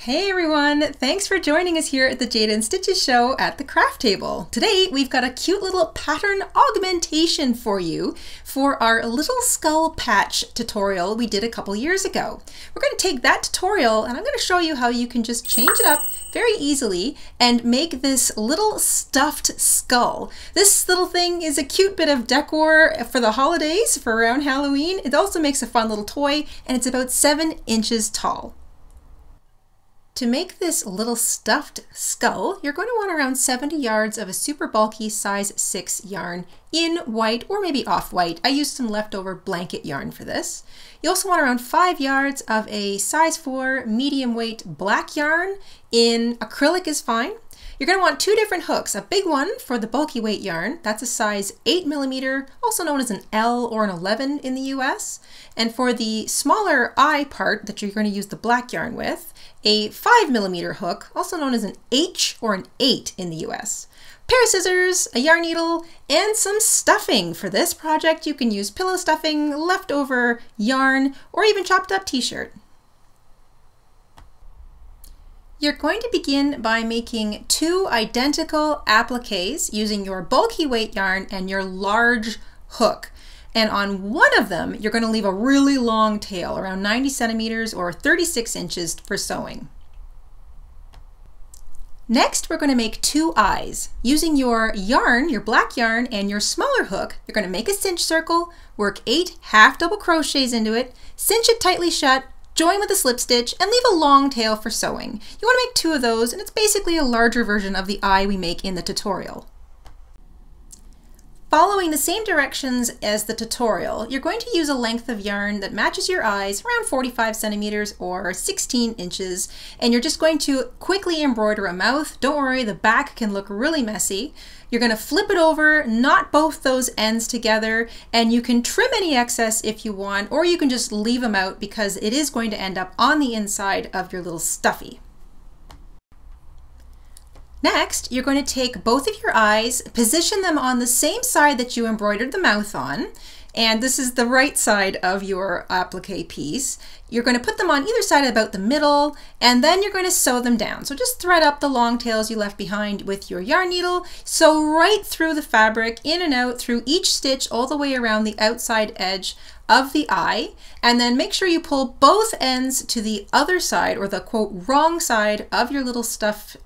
Hey everyone, thanks for joining us here at the Jayda InStitches show at the craft table. Today we've got a cute little pattern augmentation for you for our little skull patch tutorial we did a couple years ago. We're going to take that tutorial and I'm going to show you how you can just change it up very easily and make this little stuffed skull. This little thing is a cute bit of decor for the holidays, for around Halloween. It also makes a fun little toy and it's about 7 inches tall. To make this little stuffed skull, you're going to want around 70 yards of a super bulky size 6 yarn in white or maybe off-white. I used some leftover blanket yarn for this. You also want around 5 yards of a size 4 medium weight black yarn in acrylic is fine. You're going to want 2 different hooks, a big one for the bulky weight yarn, that's a size 8mm, also known as an L or an 11 in the US. And for the smaller eye part that you're going to use the black yarn with, a 5mm hook, also known as an H or an 8 in the US. Pair of scissors, a yarn needle, and some stuffing. For this project, you can use pillow stuffing, leftover yarn, or even chopped up t-shirt. You're going to begin by making 2 identical appliques using your bulky weight yarn and your large hook. And on one of them, you're going to leave a really long tail, around 90 centimeters or 36 inches for sewing. Next, we're going to make 2 eyes. Using your yarn, your black yarn, and your smaller hook, you're going to make a cinch circle, work 8 half double crochets into it, cinch it tightly shut, join with a slip stitch, and leave a long tail for sewing. You want to make 2 of those, and it's basically a larger version of the eye we make in the tutorial. Following the same directions as the tutorial, you're going to use a length of yarn that matches your eyes, around 45 centimeters or 16 inches, and you're just going to quickly embroider a mouth. Don't worry, the back can look really messy. You're going to flip it over, knot both those ends together, and you can trim any excess if you want, or you can just leave them out because it is going to end up on the inside of your little stuffy. Next, you're going to take both of your eyes, position them on the same side that you embroidered the mouth on, and this is the right side of your applique piece. You're going to put them on either side about the middle, and then you're going to sew them down. So just thread up the long tails you left behind with your yarn needle, sew right through the fabric, in and out through each stitch all the way around the outside edge of the eye, and then make sure you pull both ends to the other side, or the quote wrong side of your little stuff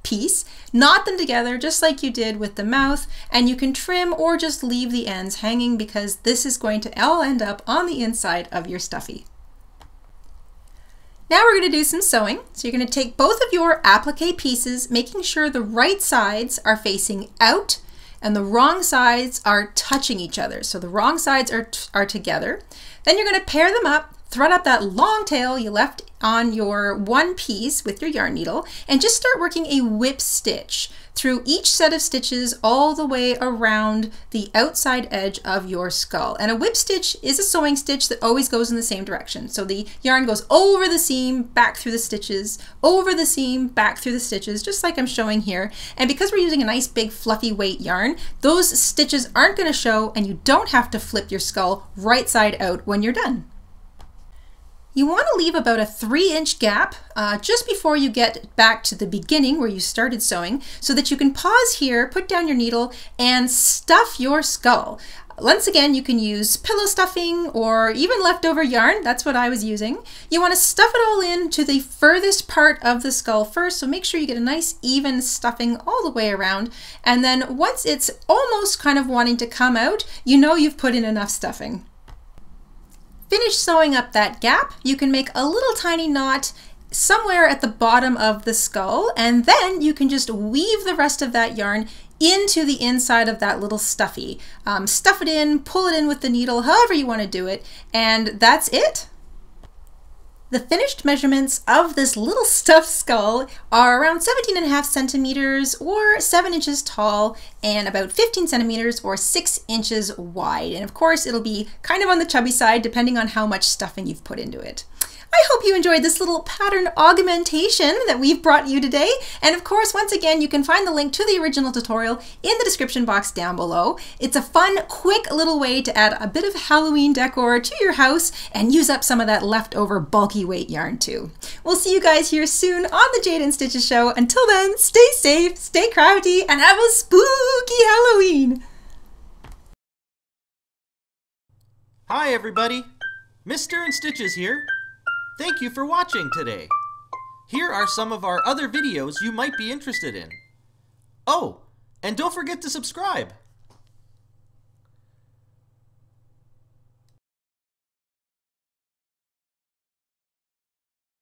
piece. Knot them together just like you did with the mouth, and you can trim or just leave the ends hanging because this is going to all end up on the inside of your stuffy. Now we're going to do some sewing. So you're going to take both of your applique pieces, making sure the right sides are facing out and the wrong sides are touching each other. So the wrong sides are together. Then you're going to pair them up, thread up that long tail you left on your one piece with your yarn needle, and just start working a whip stitch through each set of stitches all the way around the outside edge of your skull. And a whip stitch is a sewing stitch that always goes in the same direction. So the yarn goes over the seam, back through the stitches, over the seam, back through the stitches, just like I'm showing here. And because we're using a nice big fluffy weight yarn, those stitches aren't going to show, and you don't have to flip your skull right side out when you're done. You want to leave about a 3-inch gap just before you get back to the beginning where you started sewing, so that you can pause here, put down your needle, and stuff your skull. Once again, you can use pillow stuffing or even leftover yarn. That's what I was using. You want to stuff it all in to the furthest part of the skull first, so make sure you get a nice even stuffing all the way around. And then once it's almost kind of wanting to come out, you know you've put in enough stuffing. Finish sewing up that gap. You can make a little tiny knot somewhere at the bottom of the skull, and then you can just weave the rest of that yarn into the inside of that little stuffy. Stuff it in, pull it in with the needle, however you want to do it, and that's it. The finished measurements of this little stuffed skull are around 17.5 centimeters or 7 inches tall and about 15 centimeters or 6 inches wide. And of course, it'll be kind of on the chubby side depending on how much stuffing you've put into it. I hope you enjoyed this little pattern augmentation that we've brought you today. And of course, once again, you can find the link to the original tutorial in the description box down below. It's a fun, quick little way to add a bit of Halloween decor to your house and use up some of that leftover bulky weight yarn too. We'll see you guys here soon on the Jayda and Stitches show. Until then, stay safe, stay crafty, and have a spooky Halloween! Hi everybody, Mr. InStitches here. Thank you for watching today. Here are some of our other videos you might be interested in. Oh, and don't forget to subscribe.